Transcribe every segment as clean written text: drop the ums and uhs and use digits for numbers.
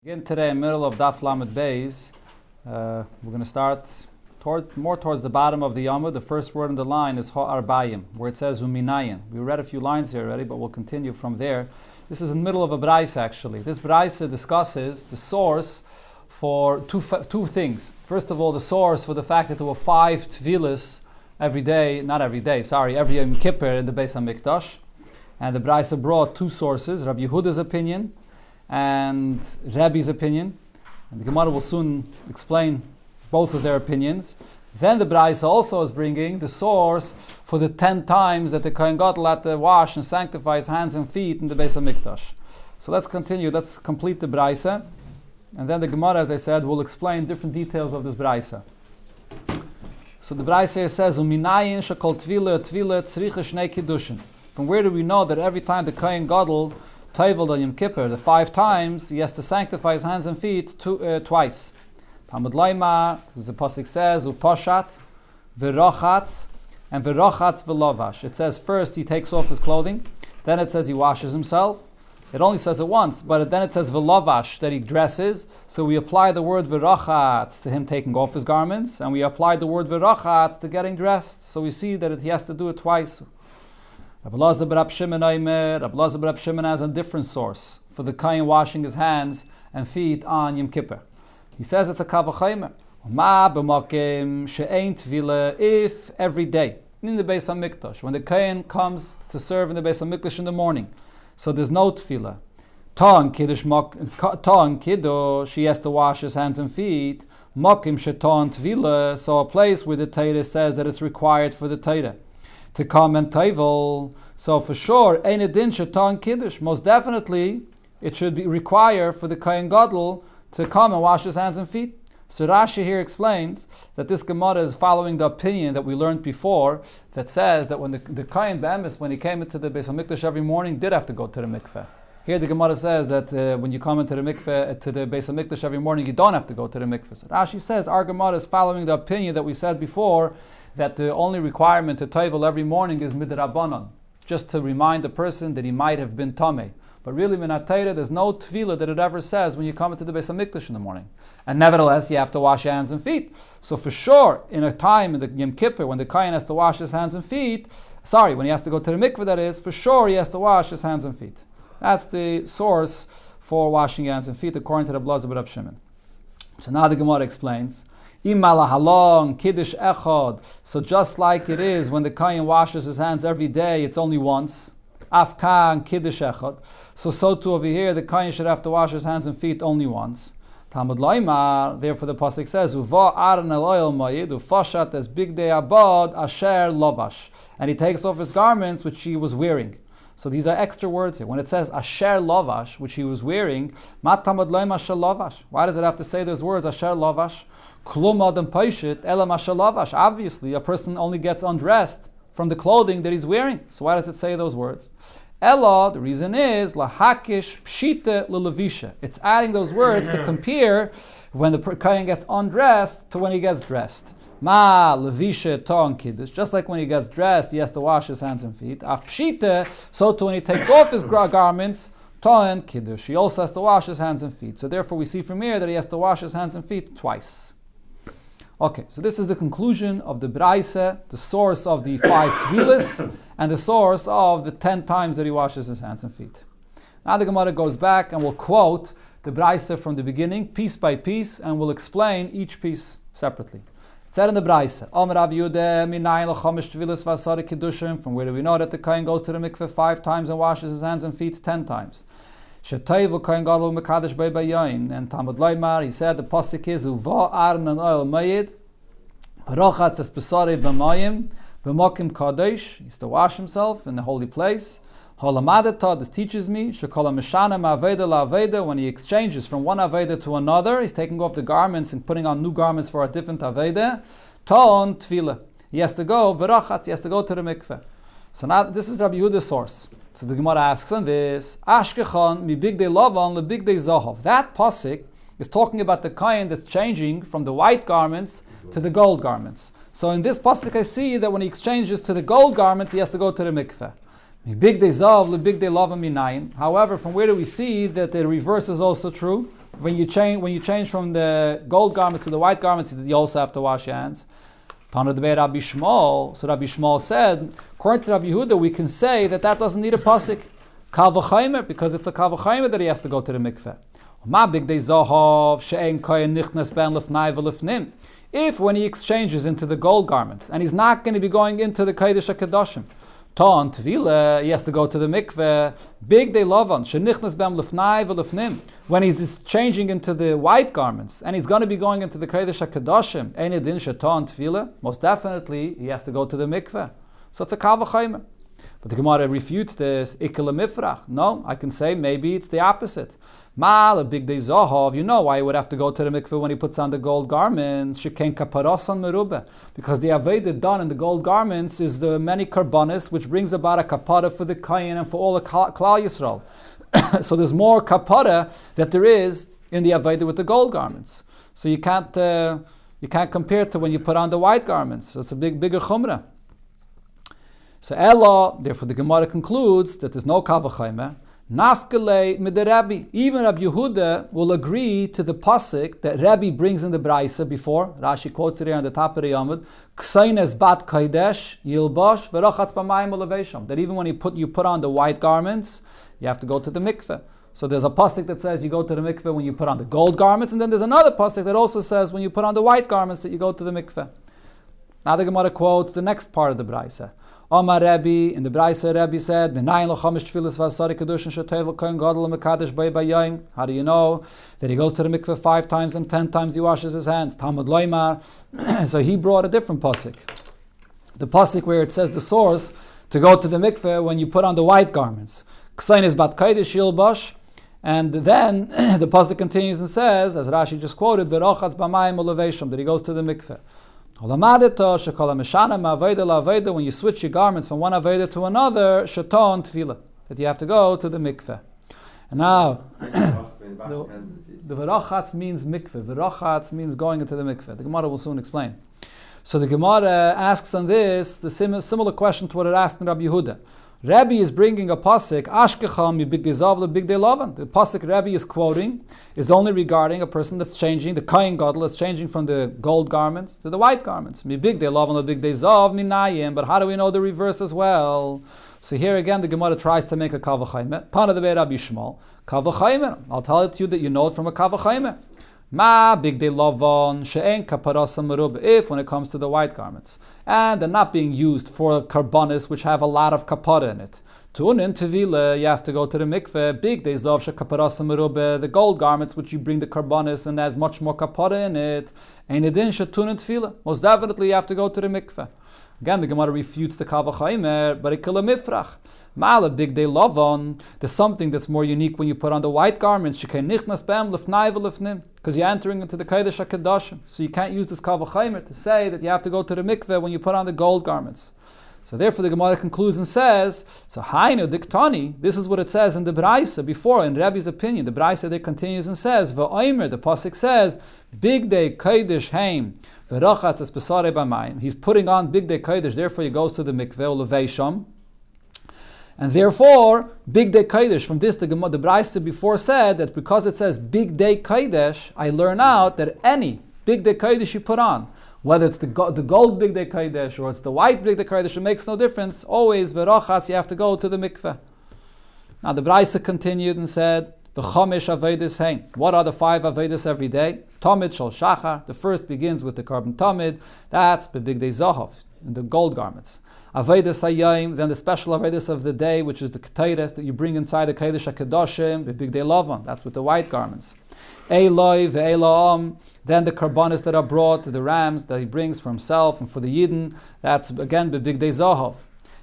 Again today, middle of Daf Lamed Beis, we're going to start towards the bottom of the Yoma. The first word in the line is Ha'arbayim, where it says Uminayin. We read a few lines here already, but we'll continue from there. This is in the middle of a Braisa actually. This Braisa discusses the source for two things. First of all, the source for the fact that there were 5 Tvilas every Yom Kippur in the Beis HaMikdash. And the Braisa brought two sources, Rabbi Yehuda's opinion and Rabbi's opinion, and the Gemara will soon explain both of their opinions. Then the Braisa also is bringing the source for the 10 times that the Kohen Gadol had to wash and sanctify his hands and feet in the Beis HaMikdash. So let's continue, let's complete the Braisa, and then the Gemara, as I said, will explain different details of this Braisa. So the Braisa here says, Uminayin shekol tvila tzricha shnei kiddushin. From where do we know that every time the Kohen Gadol Taivel on Yom Kippur, the 5 times, he has to sanctify his hands and feet twice. Talmud Laima, as the pasuk says, Upashat, V'rochatz, and V'rochatz v'lovash. It says first he takes off his clothing, then it says he washes himself. It only says it once, but then it says v'lovash, that he dresses. So we apply the word V'rochatz to him taking off his garments, and we apply the word V'rochatz to getting dressed. So we see that he has to do it twice. Rabbi Elazar bar Shimon has a different source for the Kohen washing his hands and feet on Yom Kippur. He says it's a kavachomer. If every day in the Beis HaMikdash, when the Kohen comes to serve in the Beis HaMikdash in the morning, so there's no tefillah. Ta'an kiddush, he has to wash his hands and feet. Mokim she'ta'an tefillah, so a place where the Torah says that it's required for the Torah to come and taivel. So for sure, ein edin shetan kiddush. Most definitely, it should be required for the Kohen Gadol to come and wash his hands and feet. So Rashi here explains that this Gemara is following the opinion that we learned before, that says that when the Kohen Be'emes, when he came into the Beis HaMikdash every morning, did have to go to the mikveh. Here the Gemara says that when you come into the mikveh, to the Beis HaMikdash every morning, you don't have to go to the mikveh. So Rashi says our Gemara is following the opinion that we said before, that the only requirement to taivel every morning is midrabanan, just to remind the person that he might have been tamei. But really, minat Torah, there's no tefillah that it ever says when you come into the Beis HaMikdash in the morning. And nevertheless, you have to wash your hands and feet. So for sure, in a time in the Yom Kippur, when the Kohen has to wash his hands and feet, when he has to go to the mikveh, that is, for sure he has to wash his hands and feet. That's the source for washing your hands and feet, according to the Rabbi Elazar bar Shimon. So now the Gemara explains, kiddush echad. So just like it is when the Kohen washes his hands every day, it's only once. Afkan kiddush echad. So too over here, the Kohen should have to wash his hands and feet only once. Talmud Laimar, therefore the pasuk says, Uva aron el oil mayid ufashat es bigdei abad asher lovash. And he takes off his garments which he was wearing. So these are extra words here. When it says asher lovash, which he was wearing, mat tamad loim asher lovash. Why does it have to say those words asher lovash? Klum adam paishit elam asher lovash. Obviously, a person only gets undressed from the clothing that he's wearing. So why does it say those words? Ella, the reason is lahakish pshita lelevisha. It's adding those words to compare when the Kohen gets undressed to when he gets dressed. Ma levisha ta'an kiddush. Just like when he gets dressed, he has to wash his hands and feet. Af pshita, so too when he takes off his garments, ta'an kiddush. He also has to wash his hands and feet. So therefore we see from here that he has to wash his hands and feet twice. Okay, so this is the conclusion of the Braisa, the source of the 5 Tvilas, and the source of the 10 times that he washes his hands and feet. Now the Gemara goes back and will quote the Braisa from the beginning, piece by piece, and will explain each piece separately. It said in the Braisa, from where do we know that the Kohen goes to the mikveh 5 times and washes his hands and feet 10 times? And Talmud Laimar, he said the pasuk is Uva aron el oil mayid v'rochatz es besarei b'mayim b'mokim kadosh. He has to wash himself in the holy place. Holamadata, this teaches me shekol ha'meshana ma'aveda la'aveda, when he exchanges from one aveda to another, he's taking off the garments and putting on new garments for a different aveda. Ta'on tefillah, he has to go v'rochatz, he has to go to the mikveh. So now this is Rabbi Yehuda's source. So the Gemara asks on this, Ashkechan mi bigdei lavan le bigdei zahav. That pasuk is talking about the Kohen that's changing from the white garments to the gold garments. So in this pasuk I see that when he exchanges to the gold garments, he has to go to the mikveh. Mi bigdei zahav le bigdei lavan minayin. However, from where do we see that the reverse is also true? when you change from the gold garments to the white garments, you also have to wash your hands. Tana de Rabbi Shmuel. So Rabbi Shmuel said, according to Rabbi Yehuda, we can say that doesn't need a pasuk. Kal v'chaymer, because it's a kal v'chaymer that he has to go to the mikveh. Ma bigdei zahav she'en kohen nichnas ben lefnai v'lefnim. If when he exchanges into the gold garments, and he's not going to be going into the Kodesh HaKadoshim, Ton Tvila, he has to go to the mikveh. Bigdei lavan she'nichnas ben lefnai v'lefnim. When he's changing into the white garments, and he's going to be going into the Kodesh HaKadoshim, ein edin she'ton Tvila, most definitely he has to go to the mikveh. So it's a kal v'chaymer. But the Gemara refutes this. Ikela mifrach. No, I can say maybe it's the opposite. Mal a big day zahav. You know why he would have to go to the mikveh when he puts on the gold garments? Sheken kaparosan merube. Because the aveda done in the gold garments is the many karbanis, which brings about a kapara for the kayin and for all the klal Yisrael. So there's more kapara that there is in the aveda with the gold garments. So you can't compare it to when you put on the white garments. So it's a bigger chumrah. So Ella, therefore the Gemara concludes that there's no kal v'chaymer. Nafkele mid the Rabbi. Even Rabbi Yehuda will agree to the pasuk that Rabbi brings in the Braisa before. Rashi quotes it here on the top of the Yomud. Ksaynes bat kaidesh yilbosh v'rochatz b'mayim ulevesham. That even when you put on the white garments, you have to go to the mikveh. So there's a pasuk that says you go to the mikveh when you put on the gold garments, and then there's another pasuk that also says when you put on the white garments that you go to the mikveh. Now the Gemara quotes the next part of the Braisa. Omar Rebbe, in the Braisa, Rebbe said, how do you know that he goes to the mikveh 5 times and 10 times he washes his hands? Talmud Loimar. So he brought a different pasuk. The pasuk where it says the source to go to the mikveh when you put on the white garments. And then the pasuk continues and says, as Rashi just quoted, that he goes to the mikveh. When you switch your garments from one aveda to another, shaton tefillah, that you have to go to the mikveh. And now, the verachatz means mikveh. Verachatz means going into the mikveh. The Gemara will soon explain. So the Gemara asks on this the similar question to what it asked in Rabbi Yehuda. Rabbi is bringing a pasuk, Ashkecham bigdei zav lebigdei lavan. The pasuk Rabbi is quoting is only regarding a person that's changing, the kain gadol that's changing from the gold garments to the white garments. Mi bigdei lavan lebigdei zav minayim. But how do we know the reverse as well? So here again the Gemara tries to make a kal v'chaymer. Tana de Rabbi Shmuel, kal v'chaymer. I'll tell it to you that you know it from a kal v'chaymer. Ma bigdei lavan she'en kaparasa merub. If when it comes to the white garments, and they're not being used for karbanis which have a lot of kapara in it. Tunin tevila, you have to go to the mikveh. Bigdei zav she'kaparasa merub. The gold garments which you bring the karbanis and there's much more kapara in it. Ein edin she'tunin tevila. Most definitely you have to go to the mikveh. Again, the Gemara refutes the kal v'chaymer, but ikela mifrach. Ma'ala bigdei lavan. There's something that's more unique when you put on the white garments. Shekei nichnas b'em lefnai v'lefnim. Because you're entering into the Kodesh HaKadoshim. So you can't use this kal v'chaymer to say that you have to go to the mikveh when you put on the gold garments. So therefore the Gemara concludes and says, so hainu diktani, this is what it says in the Braisa before, in Rabbi's opinion. The Braisa there continues and says, v'oimer, the pasuk says, bigdei kodesh heim, v'rochatz es besarei b'mayim. He's putting on bigdei kodesh, therefore he goes to the mikveh, uleveisham. And therefore, big day kodesh. From this, the Braisa before said that because it says big day kodesh, I learn out that any big day kodesh you put on, whether it's the gold big day kodesh or it's the white big day kodesh, it makes no difference. Always verachatz, you have to go to the mikveh. Now the Braisa continued and said, the chomish avedis hein. What are the 5 avedis every day? Tamid shal shachar. The first begins with the carbon tamid. That's the big day zahav, in the gold garments. Avedis hayayim, then the special avedis of the day, which is the ketayres that you bring inside the kodesh hakadoshim, the big day lavan. That's with the white garments. Eloi ve'elaam, then the karbanis that are brought, the rams that he brings for himself and for the yidden. That's again the big day zahav.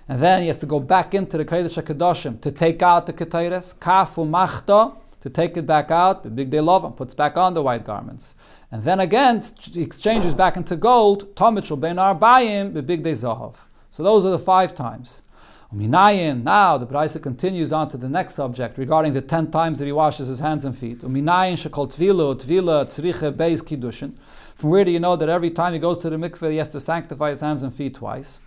And then he has to go back into the kodesh hakadoshim to take out the ketayres, kafu machta, to take it back out, the big day lavan, puts back on the white garments. And then again, he exchanges back into gold, tamid shel bein arbayim, the big day zahav. So those are the 5 times. Now the Braisa continues on to the next subject regarding the 10 times that he washes his hands and feet. Shekol tvila tzriche beis kiddushin. From where do you know that every time he goes to the mikveh he has to sanctify his hands and feet twice?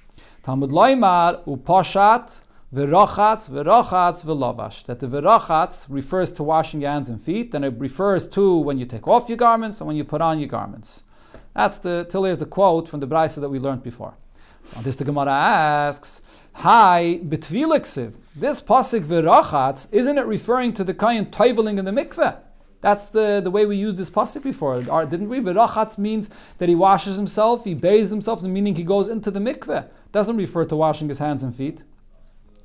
Talmud loymar upashat V'rochatz, v'lavash. That the v'rochatz refers to washing your hands and feet, and it refers to when you take off your garments and when you put on your garments. Till here's the quote from the Brisa that we learned before. So on this the Gemara asks, Hi, betvileksiv. This pasuk v'rochatz, isn't it referring to the kain toiveling in the mikveh? That's the way we used this pasuk before, didn't we? V'rochatz means that he washes himself, he bathes himself, meaning he goes into the mikveh. Doesn't refer to washing his hands and feet.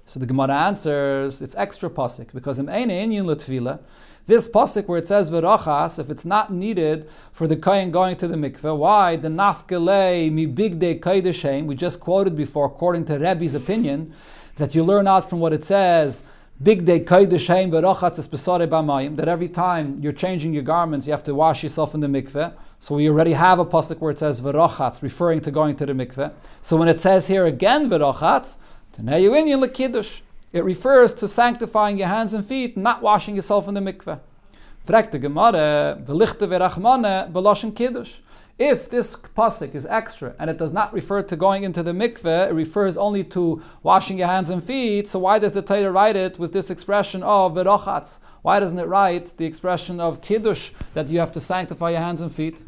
So the Gemara answers, it's extra pasuk, because in Eine Inyan L'Tvila, this pasuk where it says v'rachas, if it's not needed for the kohen going to the mikveh, why? The nafkelei mi bigdei kodesh, we just quoted before, according to Rebbe's opinion, that you learn out from what it says, bigdei kodesh v'rachatz es besarei b'mayim, that every time you're changing your garments, you have to wash yourself in the mikveh. So we already have a pasuk where it says v'rachatz, referring to going to the mikveh. So when it says here again v'rachatz, it refers to sanctifying your hands and feet, not washing yourself in the mikveh. If this pasuk is extra and it does not refer to going into the mikveh, it refers only to washing your hands and feet, so why does the Torah write it with this expression of v'rochatz? Why doesn't it write the expression of kiddush, that you have to sanctify your hands and feet?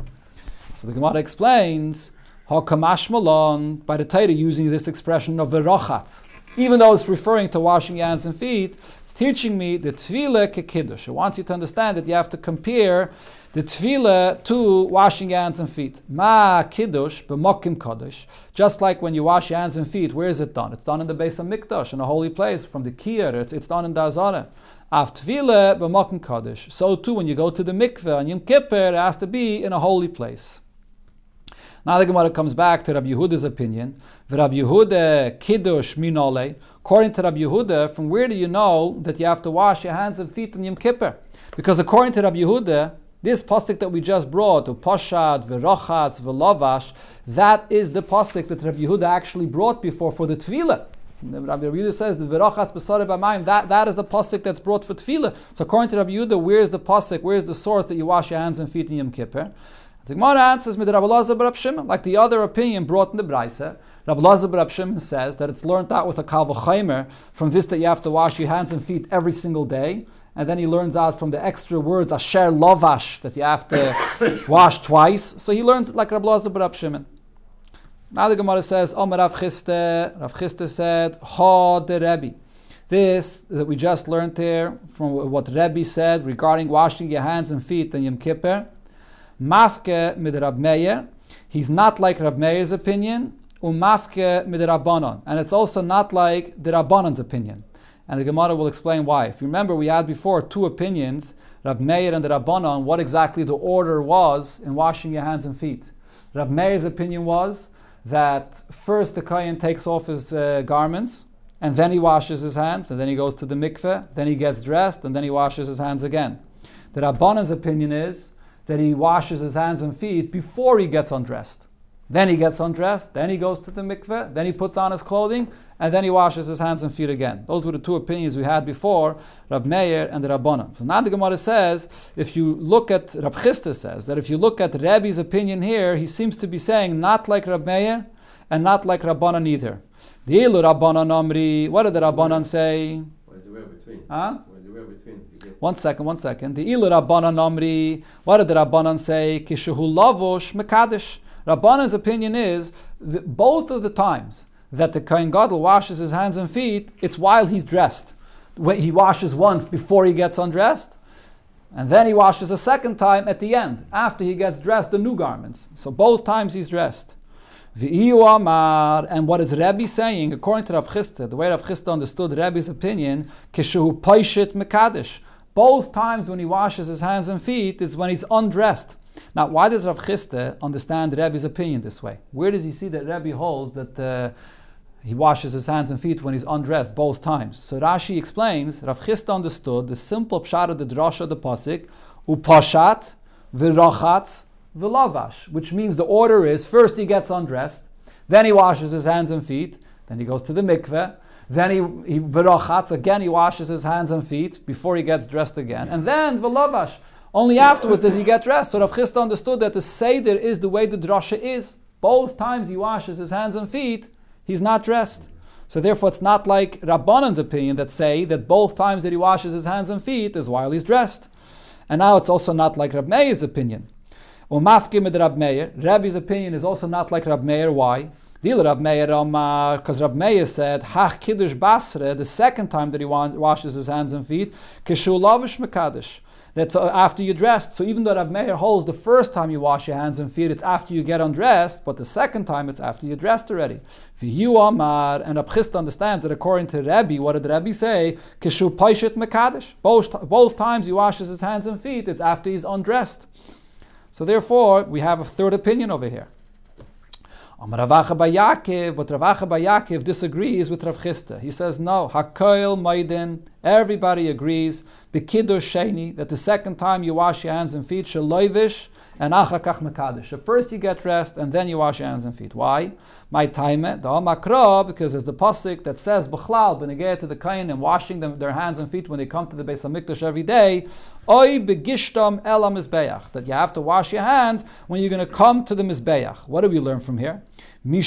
So the Gemara explains, Hakamash Malon, by the Torah using this expression of v'rochatz. Even though it's referring to washing your hands and feet, it's teaching me the tefillah kekiddush. It wants you to understand that you have to compare the tefillah to washing your hands and feet. Ma kiddush b'mokim kodesh. Just like when you wash your hands and feet, where is it done? It's done in the Beis HaMikdash, in a holy place, from the Kiyar. It's done in the Azara. Av tefillah b'mokim kodesh. So too, when you go to the mikveh on Yom Kippur, it has to be in a holy place. Now the Gemara comes back to Rabbi Yehuda's opinion. Rabbi Yehuda kiddush minole. According to Rabbi Yehuda, from where do you know that you have to wash your hands and feet on Yom Kippur? Because according to Rabbi Yehuda, this pasuk that we just brought, upashad, v'rochatz, v'lavash, that is the pasuk that Rabbi Yehuda actually brought before for the tefillah. Rabbi Yehuda says the v'rochatz b'sarei b'mayim. That is the pasuk that's brought for tefillah. So according to Rabbi Yehuda, where's the pasuk? Where's the source that you wash your hands and feet in Yom Kippur? The Gemara answers with Rabbi Elazar bar Shimon, like the other opinion brought in the Brisa. Rabbi Elazar bar Shimon says that it's learned out with a kal v'chaimer from this that you have to wash your hands and feet every single day, and then he learns out from the extra words asher lovash that you have to wash twice. So he learns it like Rabbi Elazar bar Shimon. Now the Gemara says, Omer Rav Chisda said, Ha de Rebbe. This that we just learned here from what Rebbe said regarding washing your hands and feet in Yom Kippur. Mafke mid Rab Meir, he's not like Rab Meir's opinion, mafke mid Rabbanon, and it's also not like the Rabbanon's opinion. And the Gemara will explain why. If you remember, we had before two opinions, Rab Meir and the Rabbanon, what exactly the order was in washing your hands and feet. Rab Meir's opinion was that first the kohen takes off his garments, and then he washes his hands, and then he goes to the mikveh, then he gets dressed, and then he washes his hands again. The Rabbanon's opinion is that he washes his hands and feet before he gets undressed. Then he gets undressed, then he goes to the mikveh, then he puts on his clothing, and then he washes his hands and feet again. Those were the two opinions we had before, Rab Meir and the Rabbanan. So now the Gemara says, if you look at, Rab Chisda says, that if you look at Rebbe's opinion here, he seems to be saying not like Rab Meir and not like Rabbanan either. The Ilu Rabbanan Amri, what did the Rabbanan say? What is the word between? Huh? Between. One second. The Ilu Rabbanan Amri, what did the Rabbanan say? Kishehu lavosh mekadesh. Rabbanan's opinion is that both of the times that the Kohen Gadol washes his hands and feet, it's while he's dressed. He washes once before he gets undressed, and then he washes a second time at the end, after he gets dressed, the new garments. So both times he's dressed. And what is Rebbe saying, according to Rav Chisda, the way Rav Chisda understood Rebbe's opinion, Kishehu paishit mekadesh. Both times when he washes his hands and feet is when he's undressed. Now, why does Rav Chisda understand Rebbe's opinion this way? Where does he see that Rebbe holds that he washes his hands and feet when he's undressed both times? So Rashi explains, Rav Chisda understood the simple pshat of the drasha of the pasuk, upashat v'rachatz v'lavash, which means the order is first he gets undressed, then he washes his hands and feet, then he goes to the mikveh, then he v'rachatz, again he washes his hands and feet before he gets dressed again, and then v'lavash. Only afterwards does he get dressed. So Rav Chisda understood that the Seder is the way the drasha is. Both times he washes his hands and feet, he's not dressed. So therefore it's not like Rabbanan's opinion that say that both times that he washes his hands and feet is while he's dressed. And now it's also not like Rab Meir's opinion. Rabbi's opinion is also not like Rab Meir. Why? Because Rab Meir said, Hach Kiddush Basre, the second time that he washes his hands and feet, Kishu Lavish Mekadesh. That's after you're dressed. So even though Rab Meir holds the first time you wash your hands and feet, it's after you get undressed, but the second time it's after you're dressed already. Yoma, and Rab Chisda understands that according to Rabbi, what did Rabbi say? Kishu Paishet Mekadesh. Both times he washes his hands and feet, it's after he's undressed. So therefore, we have a third opinion over here. But Rav Acha bar Yaakov disagrees with Rav Chisda. He says, no, Hakoil Maiden, everybody agrees, B'Kiddush Sheni, that the second time you wash your hands and feet, Shaloivish and Achakach Mekadesh. So first you get dressed and then you wash your hands and feet. Why? My time, the Makra, because there's the pasuk that says, B'chlal, B'negeh to the Kain, and washing their hands and feet when they come to the Beis HaMikdash every day, Oy Begishtam El HaMizbeach, that you have to wash your hands when you're going to come to the Mizbeach. What do we learn from here? When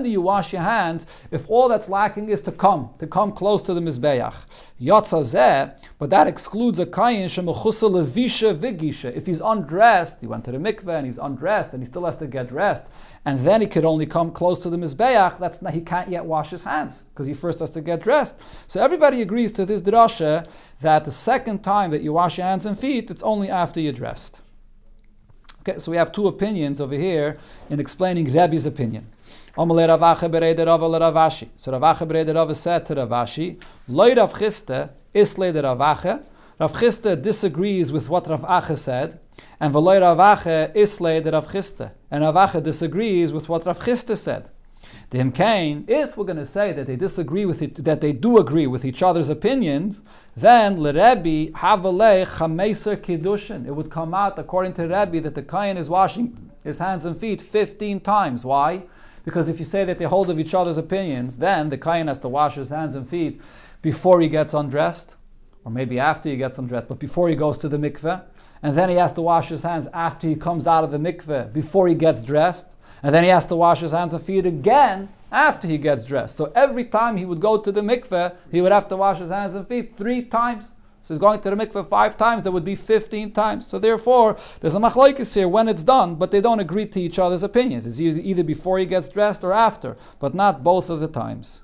do you wash your hands if all that's lacking is to come close to the Mizbeach? But that excludes a kayin shemechusa levisha vigisha. If he's undressed, he went to the mikveh and he's undressed and he still has to get dressed, and then he could only come close to the Mizbeach, he can't yet wash his hands because he first has to get dressed. So everybody agrees to this drasha that the second time that you wash your hands and feet, it's only after you're dressed. Okay, so we have two opinions over here in explaining Rebbe's opinion. So Rav Acha bar Rava said to Rav Ashi, Loi Rav Chisda, Islay de Rav Acha. Rav Chisda disagrees with what Rav Acha said, and V'loi Rav Acha Islay de Rav Chisda. And Rav Acha disagrees with what Rav Chisda said. If we're going to say that they disagree with it, that they do agree with each other's opinions, then l'Rebbe havalei chameser kiddushin. It would come out according to Rebbe that the kohen is washing his hands and feet 15 times. Why? Because if you say that they hold of each other's opinions, then the kohen has to wash his hands and feet before he gets undressed, or maybe after he gets undressed, but before he goes to the mikveh, and then he has to wash his hands after he comes out of the mikveh, before he gets dressed. And then he has to wash his hands and feet again after he gets dressed. So every time he would go to the mikveh, he would have to wash his hands and feet 3 times. So he's going to the mikveh 5 times, that would be 15 times. So therefore, there's a machlokes here when it's done, but they don't agree to each other's opinions. It's either before he gets dressed or after, but not both of the times.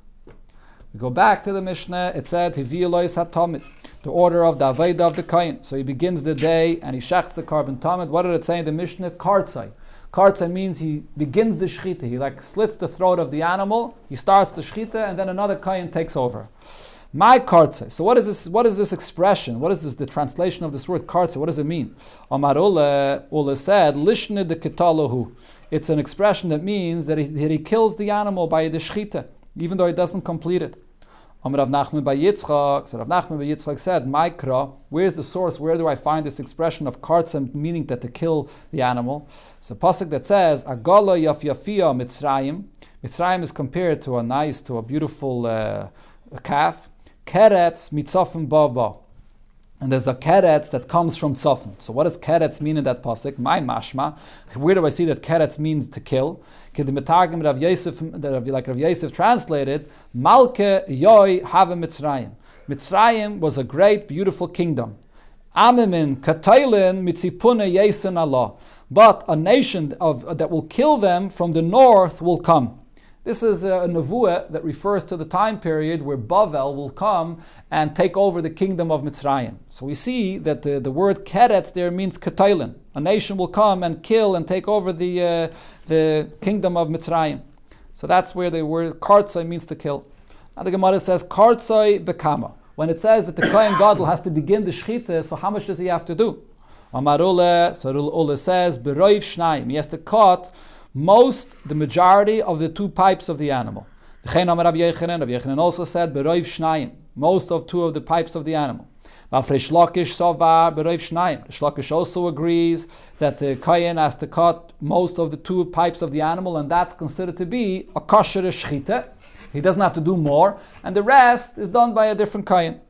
We go back to the Mishnah. It said, Hivi'elois hatamid, the order of the Aveda of the Kohen. So he begins the day and he shechts the carbon tamid. What did it say in the Mishnah? Kartzai. Kartzai means he begins the shchita. He slits the throat of the animal. He starts the shchita, and then another kohen takes over. My kartzai. So what is this? What is this expression? What is this? The translation of this word kartzai? What does it mean? Amar Ula said, "Lishne de ketalohu." It's an expression that means that he kills the animal by the shchita, even though he doesn't complete it. Rav Nachman bar Yitzchak. So Rav Nachman bar Yitzchak said, Mikra, where's the source? Where do I find this expression of kartzim, meaning that to kill the animal? It's a pasuk that says, Agala yafyafia Mitzrayim. Mitzrayim is compared to a beautiful calf. Keretz mitzofim bava. And there's a keretz that comes from tzofim. So what does keretz mean in that pasuk? My mashma. Where do I see that keretz means to kill? K'dimetargim Rav Yosef, like Rav Yosef translated, Malke Yoi Have Mitzrayim. Mitzrayim was a great, beautiful kingdom. Amimin Katailin Mitzipune Yesen Allah. But a nation that will kill them from the north will come. This is a nevuah that refers to the time period where Bavel will come and take over the kingdom of Mitzrayim. So we see that the word keretz there means katailin. A nation will come and kill and take over the kingdom of Mitzrayim. So that's where the word kartzai means to kill. Now the Gemara says kartzai bekama. When it says that the kohen gadol has to begin the shchita, so how much does he have to do? Amar Ule, so Ule says beroiv shnayim. He has to cut the majority of the 2 pipes of the animal. Rabbi Yochanan also said beroiv shnayim, most of 2 of the pipes of the animal. Rish Lakish sovar beroiv shnayim. Rish Lakish also agrees that the kohen has to cut most of the 2 pipes of the animal, and that's considered to be a kosher shchita. He doesn't have to do more, and the rest is done by a different kohen.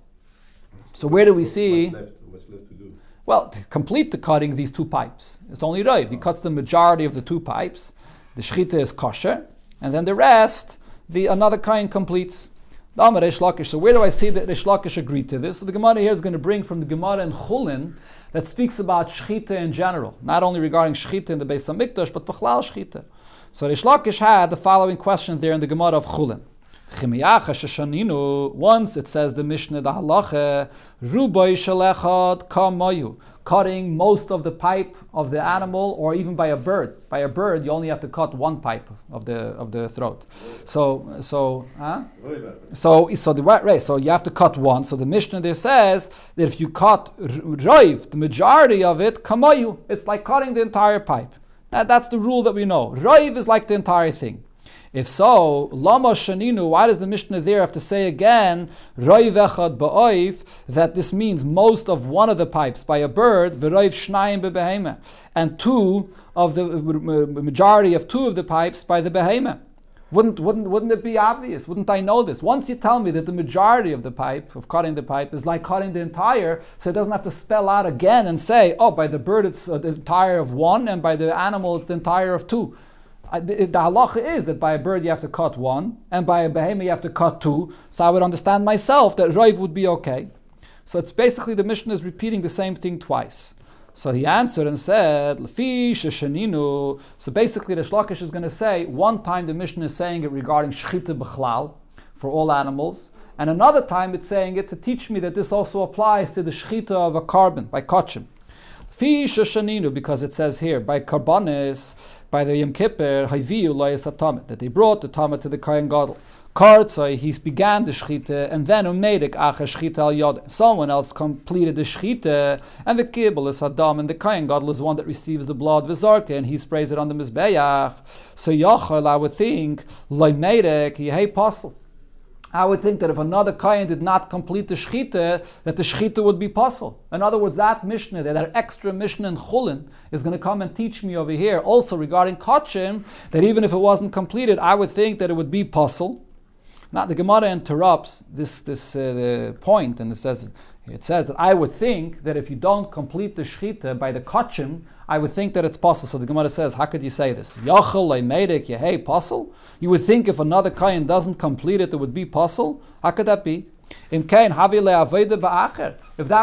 So where do we see? What's left to do? Well, to complete the cutting these 2 pipes, it's only Rav. He cuts the majority of the 2 pipes. The shchita is kosher, and then the rest, another kain completes. So where do I see that Rish Lakish agreed to this? So the Gemara here is going to bring from the Gemara in Chulin that speaks about Shechita in general, not only regarding Shechita in the Beis HaMikdash, but Bechlal Shechita. So Rish Lakish had the following question there in the Gemara of Chulin. Once it says the Mishnah, the Halacha, Rubai Shalechad Kamayu, cutting most of the pipe of the animal, or even by a bird. By a bird, you only have to cut one pipe of the throat. So you have to cut one. So the Mishnah there says that if you cut Raiv, the majority of it, Kamayu, it's like cutting the entire pipe. That's the rule that we know. Raiv is like the entire thing. If so, Lama Shaninu, why does the Mishnah there have to say again, Raiv echad ba'oif, that this means most of one of the pipes by a bird, v'raiv shnayim b'behema, and majority of two of the pipes by the behema? Wouldn't it be obvious? Wouldn't I know this? Once you tell me that the majority of the pipe, of cutting the pipe, is like cutting the entire, so it doesn't have to spell out again and say, oh, by the bird it's the entire of one, and by the animal it's the entire of two. The halacha is that by a bird you have to cut one, and by a behemoth you have to cut two. So I would understand myself that Raiv would be okay. So it's basically the Mishnah is repeating the same thing twice. So he answered and said, Lefi sheshaninu. So basically the Shlakish is going to say, one time the Mishnah is saying it regarding Shechita B'chlal, for all animals, and another time it's saying it to teach me that this also applies to the Shechita of a carbon, by Kachim. Lefi sheshaninu, because it says here, by Karbanis, by the Yom Kippur, Hayviyu Layas Atamet, that they brought the Tamet to the Kohen Gadol. Kartzai, he began the Shechita, and then Umedek Acha Shechita al Yod. Someone else completed the Shechita, and the Kibbel is Adam, and the Kohen Gadol is the one that receives the blood, Vizarka, and he sprays it on the Mizbeach. So Yachal, I would think, Loimedek, Yehei Pasul. I would think that if another Kohen did not complete the Shechita, that the Shechita would be Pasul. In other words, that Mishnah, that extra Mishnah in Chulin, is going to come and teach me over here, also regarding Kachim, that even if it wasn't completed, I would think that it would be Pasul. Now the Gemara interrupts this point, and it says that I would think that if you don't complete the Shechita by the Kachim, I would think that it's Pasul. So the Gemara says, how could you say this? Yachal le'meidek yehei Pasul? You would think if another Kohen doesn't complete it, it would be Pasul? How could that be? If that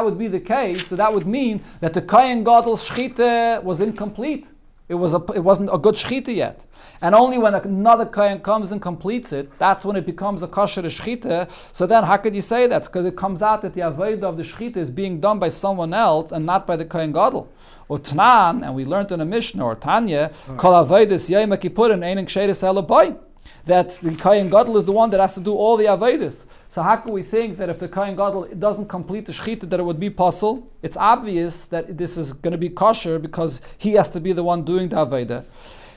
would be the case, so that would mean that the Kohen Gadol's Shechita was incomplete. It wasn't a good Shechita yet. And only when another Kohen comes and completes it, that's when it becomes a kosher Shechita. So then how could you say that? Because it comes out that the Avodah of the Shechita is being done by someone else and not by the Kohen Gadol. Or Tanan, and we learned in a Mishnah, or Tanya, Kol Avodas Yoma Kippurim Ein Ksheres Ela Boi, that the Kohen Gadol is the one that has to do all the Avodas. So how can we think that if the Kohen Gadol doesn't complete the Shechita that it would be Pasul? It's obvious that this is going to be kosher because he has to be the one doing the Avodah.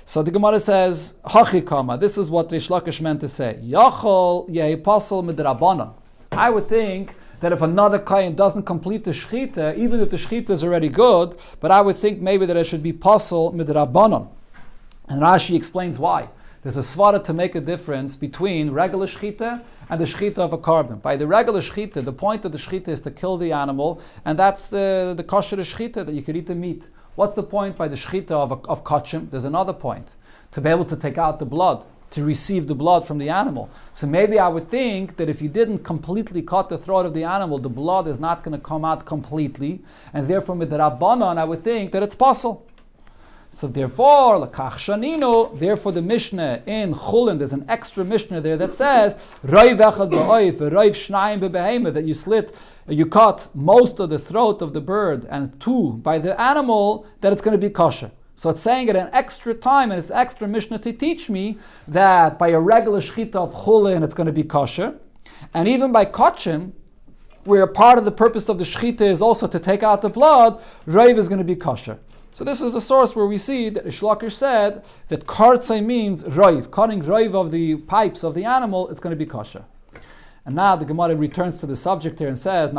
So the Gemara says, Hachikama, this is what Rish Lakish meant to say. Yachol yehi Pasul midrabanan. I would think that if another Kohen doesn't complete the Shechita, even if the Shechita is already good, but I would think maybe that it should be Pasul midrabanan. And Rashi explains why. There's a svara to make a difference between regular Shechita and the Shechita of a carbon. By the regular Shechita, the point of the Shechita is to kill the animal, and that's the kosher Shechita, that you could eat the meat. What's the point by the Shechita of Kachim? There's another point. To be able to take out the blood, to receive the blood from the animal. So maybe I would think that if you didn't completely cut the throat of the animal, the blood is not going to come out completely, and therefore midrabanan, I would think that it's possible. So therefore, l'kach shaninu, therefore the Mishnah in Chulin, there's an extra Mishnah there that says, Raiv echad ba'oif, Raiv shnayim b'behema, that you cut most of the throat of the bird and two by the animal, that it's going to be kosher. So it's saying it an extra time, and it's extra Mishnah to teach me that by a regular Shechita of Chulin, it's going to be kosher. And even by Kachim, where part of the purpose of the Shechita is also to take out the blood, Raiv is going to be kosher. So this is the source where we see that Rish Lakish said that kartzai means raiv, cutting raiv of the pipes of the animal, it's going to be kosher. And now the Gemara returns to the subject here and says, as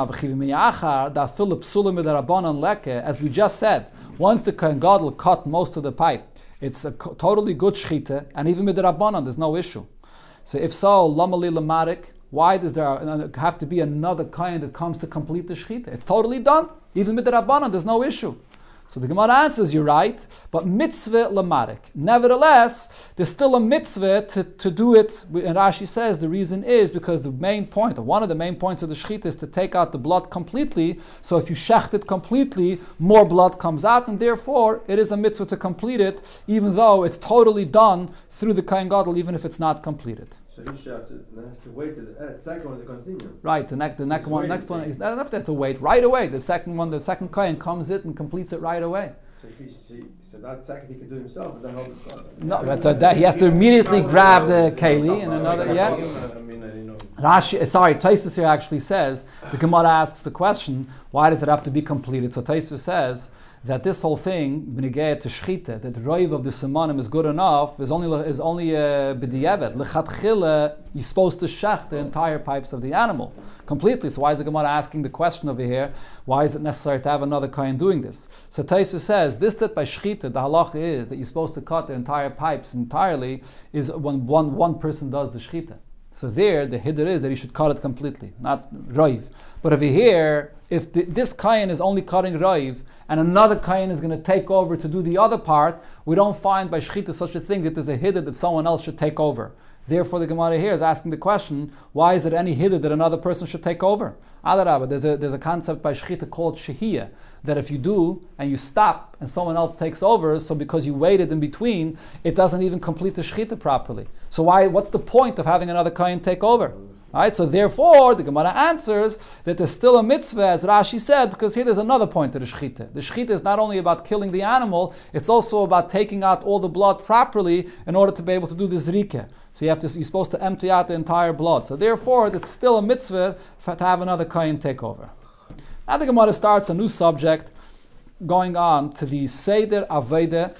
we just said, once the Kohen Gadol cut most of the pipe, it's a totally good shechita, and even with the Rabbanan, there's no issue. So if so, lamali lamarik, why does there have to be another Kohen that comes to complete the shechita? It's totally done. Even with the Rabbanan, there's no issue. So the Gemara answers, you're right, but mitzvah lamarik. Nevertheless, there's still a mitzvah to do it. And Rashi says the reason is because the main point, or one of the main points of the shechita is to take out the blood completely. So if you shecht it completely, more blood comes out, and therefore it is a mitzvah to complete it, even though it's totally done through the Kohen Gadol, even if it's not completed. So you have to wait to the second one to continue. Right, the next one is not enough. There's to wait right away. The second Kohen comes it and completes it right away. So that second he can do himself, and then hold it up. No, that he has to immediately grab the keli and another. Yeah. Taisus here actually says the Gemara asks the question, why does it have to be completed? So Taisus says that this whole thing, b'negei to shchita, that the roiv of the simonim is good enough, is only b'di'evet. Lechatchila, you're supposed to shech the entire pipes of the animal completely. So why is the Gemara asking the question over here? Why is it necessary to have another kohen doing this? So Taisus says that by shchita, the halacha is that you're supposed to cut the entire pipes entirely, is when one person does the shchita. So there, the hiddur is that he should cut it completely, not roiv. But over here, if this kohen is only cutting roiv, and another kohen is going to take over to do the other part, we don't find by shechita such a thing that there's a hiddur that someone else should take over. Therefore, the Gemara here is asking the question, why is it any hiddur that another person should take over? Adarabah, there's a concept by shechita called shehiyah, that if you do and you stop and someone else takes over, so because you waited in between, it doesn't even complete the shechita properly. So what's the point of having another kohen take over? Alright, so therefore, the Gemara answers that there's still a mitzvah, as Rashi said, because here there's another point to the shechita. The shechita is not only about killing the animal, it's also about taking out all the blood properly in order to be able to do the zrika. So you're supposed to empty out the entire blood. So therefore, it's still a mitzvah to have another kohen take over. Now the Gemara starts a new subject, going on to the Seder Aveda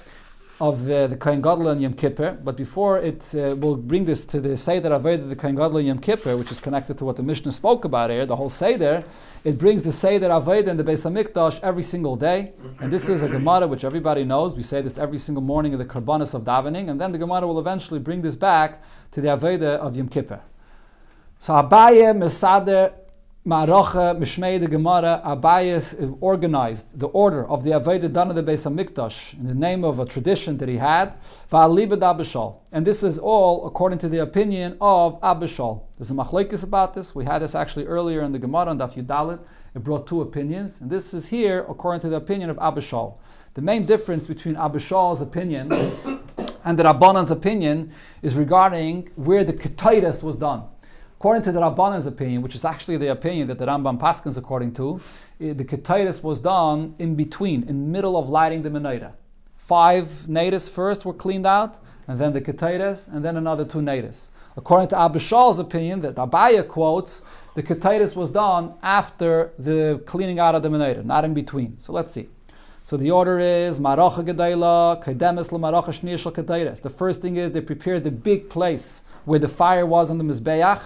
of the Kohen Gadol and Yom Kippur. But before we'll bring this to the Seder Aveda of the Kohen Gadol and Yom Kippur, which is connected to what the Mishnah spoke about here, the whole Seder. It brings the Seder Aveda in the Beis HaMikdash every single day. And this is a Gemara which everybody knows. We say this every single morning in the Karbanis of davening. And then the Gemara will eventually bring this back to the Aveda of Yom Kippur. So Abaye Mesader Ma'arocha Mishmei the Gemara, Abaye organized the order of the Aveda done in the Beis HaMikdash in the name of a tradition that he had, Va'alibed Abishal. And this is all according to the opinion of Abishal. There's a machlokes about this. We had this actually earlier in the Gemara on Daf Yudalit. It brought two opinions, and this is here according to the opinion of Abishal. The main difference between Abishal's opinion and the Rabbanan's opinion is regarding where the ketairas was done. According to the Rabbanan's opinion, which is actually the opinion that the Rambam Paskins according to, the ketairas was done in between, in middle of lighting the menorah. 5 neiros first were cleaned out, and then the ketairas, and then another 2 neiros. According to Abishal's opinion, that Abaya quotes, the ketairas was done after the cleaning out of the menorah, not in between. So let's see. So the order is Maracha Gedayla, Kaidemes LeMaracha Shniyah Shel Ketairas. The first thing is they prepared the big place where the fire was on the Mizbeach.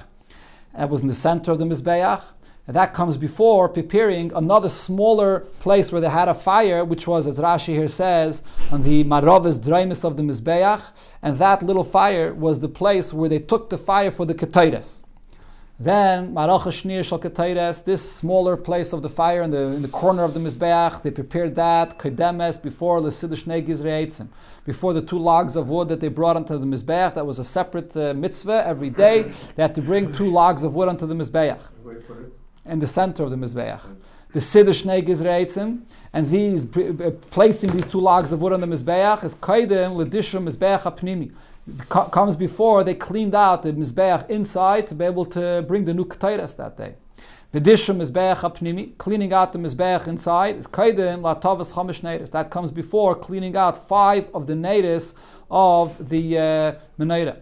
That was in the center of the Mizbeach. And that comes before preparing another smaller place where they had a fire, which was, as Rashi here says, on the Maravis Draimis of the Mizbeach. And that little fire was the place where they took the fire for the Ketairas. Then, Maracha Shniyah Shel Ketairas, this smaller place of the fire in the corner of the Mizbeach, they prepared that, Kedemes, before L'Siddush Shnei Gizrei Eitzim, before the 2 logs of wood that they brought onto the Mizbeach. That was a separate mitzvah every day. They had to bring 2 logs of wood onto the Mizbeach, in the center of the Mizbeach. The Siddush Shnei Gizrei Eitzim, and placing these 2 logs of wood on the Mizbeach is Kaidem L'Dishum Mizbeach HaPnimi. Comes before they cleaned out the Mizbeach inside to be able to bring the new Ketairas that day. V'dishum Mizbeach HaPnimi, cleaning out the Mizbeach inside, is Kaidem L'Tavas Chamish Neiros. That comes before cleaning out 5 of the Neiros of the Menorah.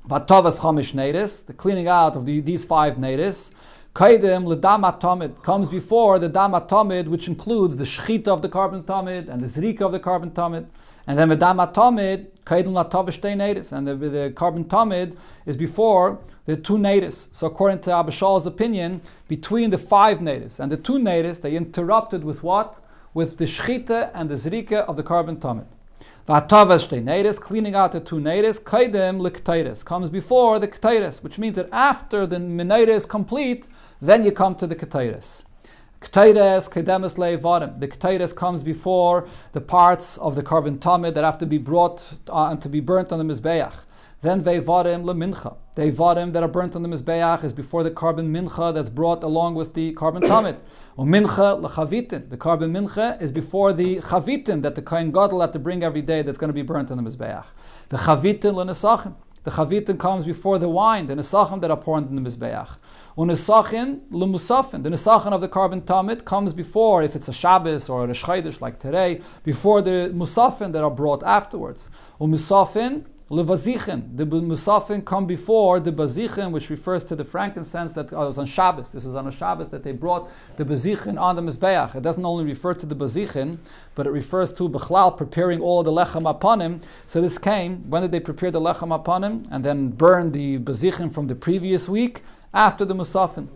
V'Tavas Chamish Neiros, the cleaning out of these 5 Neiros. Kaidem L'Dam HaTamid, comes before the Dam HaTamid, which includes the Shechita of the carbon Tamid and the Zrika of the carbon Tamid. And then the Dam HaTamid, Kaidem L'Tav Shtei Neiros, and the carbon Tamid is before the 2 neiros. So according to Abishal's opinion, between the 5 neiros and the 2 neiros, they interrupted with what? With the Shechita and the Zrika of the carbon Tamid. V'Atavas Shtei Neiros, cleaning out the 2 neiros, Kaidem L'Ktairas, comes before the Ketairas, which means that after the menorah is complete, then you come to the Ketairas. Ketores kedemes le'evarim. The ketores comes before the parts of the carbon tamid that have to be brought and to be burnt on the mizbeach. Then ve'evarim le'mincha. The evarim that are burnt on the mizbeach is before the carbon mincha that's brought along with the carbon tamid. Mincha lechavitin. The carbon mincha is before the chavitin that the kohen gadol had to bring every day that's going to be burnt on the mizbeach. The chavitin le'nesachim. The chavitin comes before the wine, the nesachim that are poured in the mizbeach. Unesachin lemusafin. The nesachin of the carbon tamid comes before, if it's a Shabbos or a Chodesh like today, before the musafin that are brought afterwards. Umusafin levazichin. The musafin come before the bazichin, which refers to the frankincense that was on Shabbos. This is on a Shabbos that they brought the bazichin on the mizbeach. It doesn't only refer to the bazichin, but it refers to bechlal preparing all the lechem apanim. So this came, when did they prepare the lechem apanim and then burn the bazichin from the previous week? After the musafin.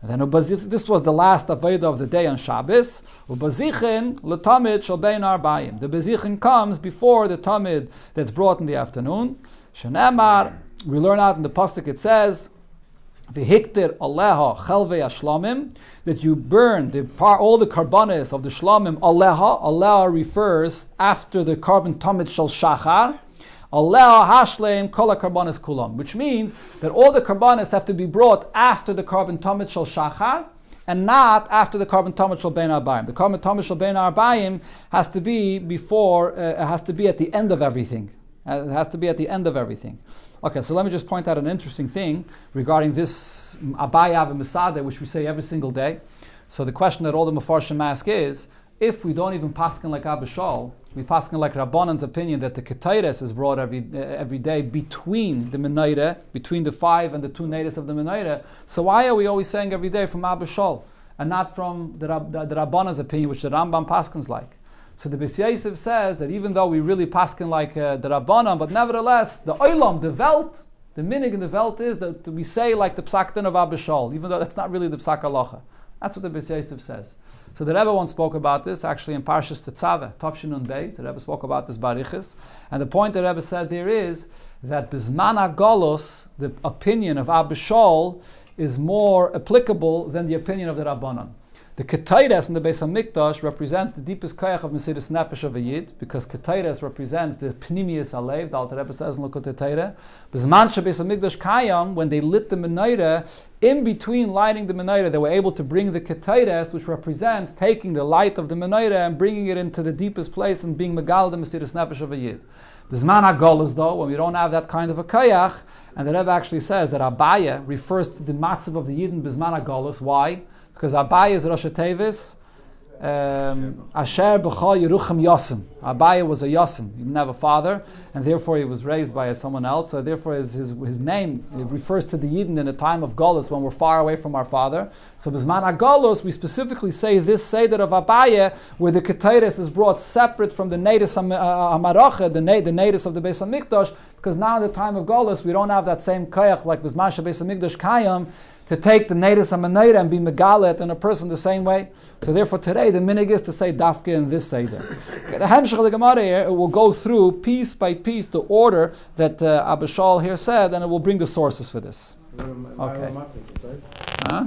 And then this was the last avodah of the day on Shabbos. Ubazichin letamid shel bein arbaim. The bazichin comes before the tamid that's brought in the afternoon. Shenemar, we learn out in the pasuk it says, v'hiktir aleha chelvei ashlamim, that you burn all the karbanis of the shlamim aleha. Aleha refers after the carbon tamid shel shachar. Allah hashleim kol karbanis kulam, which means that all the karbanis have to be brought after the carbon tamid shel shachar and not after the carbon tamid shel bein arbaim. The carbon tamid shel bein arbaim has to be before, has to be at the end of everything. It has to be at the end of everything. Okay, so let me just point out an interesting thing regarding this abaya v'misade, which we say every single day. So the question that all the Mefarshim ask is, if we don't even paskin like Abba Shaul, we paskin like Rabbanan's opinion that the ketores is brought every day between the menorah, between the 5 and the 2 neiros of the menorah. So why are we always saying every day from Abba Shaul and not from the Rabbanan's opinion, which the Rambam paskins like? So the Beis Yosef says that even though we really paskin like the Rabbanan, but nevertheless the olam, the velt, the minig in the velt is that we say like the psaktin of Abba Shaul, even though that's not really the psak halacha. That's what the Beis Yosef says. So the Rebbe once spoke about this, actually in Parshas Tetzaveh, Tavshin Nun Beis. The Rebbe spoke about this barichas, and the point the Rebbe said there is that Bizman HaGolos, the opinion of Abba Shaul, is more applicable than the opinion of the Rabbanan. The Ketores in the Beis HaMikdash represents the deepest koyach of Mesiras Nefesh of a Yid, because Ketores represents the Pnimius Alev, the Alter Rebbe says in Likutei Torah. Bizman Beis HaMikdash Kayam, when they lit the menorah, in between lighting the menorah, they were able to bring the Ketores, which represents taking the light of the menorah and bringing it into the deepest place and being Megal the Mesiras Nefesh of a Yid. Bizman HaGolos, though, when we don't have that kind of a koyach, and the Rebbe actually says that Abaya refers to the matzav of the Yid in Bizman HaGolos. Why? Because Abaya is Rosh Tevis, Asher B'cha Yerucham Yosim. Abaya was a Yosim. He didn't have a father, and therefore he was raised by someone else. So therefore his name refers to the Yidden in a time of Golus when we're far away from our father. So B'zman HaGolus, we specifically say this Seder of Abaya, where the Ketores is brought separate from the Neidos Hamarocha, the Neidos of the Beis HaMikdash, because now in the time of Golus we don't have that same koyach like B'zman Beis HaMikdash Kayam, to take the neiros HaMenorah and be megalet in a person the same way. So therefore today the minig is to say dafke in this Seder. The Hemshech of the Gemara here, it will go through piece by piece the order that Abba Shaul here said, and it will bring the sources for this. Okay. Huh?